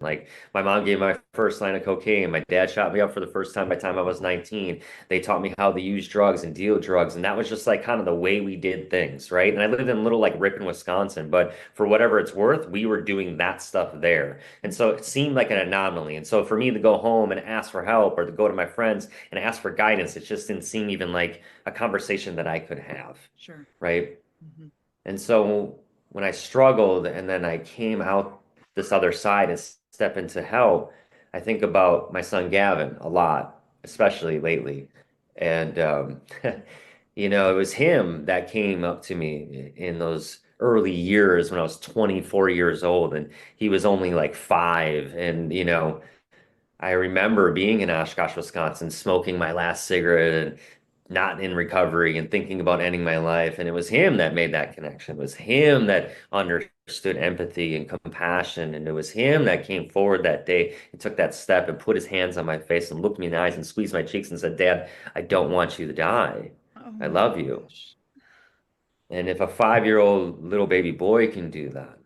Like my mom gave my first line of cocaine. My dad shot me up for the first time by the time I was 19. They taught me how to use drugs and deal drugs. And that was just like kind of the way we did things, right? And I lived in little like Ripon, Wisconsin, but for whatever it's worth, we were doing that stuff there. And so it seemed like an anomaly. And so for me to go home and ask for help or to go to my friends and ask for guidance, it just didn't seem even like a conversation that I could have, Sure. right? Hmm. And so when I struggled and then I came out this other side and step into help, I think about my son Gavin a lot, especially lately. And it was him that came up to me in those early years when I was 24 years old and he was only like 5. And I remember being in Oshkosh, Wisconsin, smoking my last cigarette and not in recovery and thinking about ending my life. And it was him that made that connection. It was him that understood empathy and compassion. And it was him that came forward that day and took that step and put his hands on my face and looked me in the eyes and squeezed my cheeks and said, Dad, I don't want you to die. Oh I my love you. gosh. And if a 5-year-old little baby boy can do that,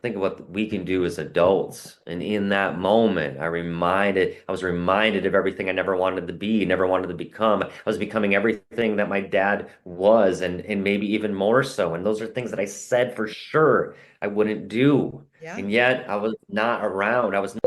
think of what we can do as adults. And in that moment, I was reminded of everything I never wanted to be, never wanted to become. I was becoming everything that my dad was, and maybe even more so. And those are things that I said for sure I wouldn't do. Yeah. And yet I was not around. I was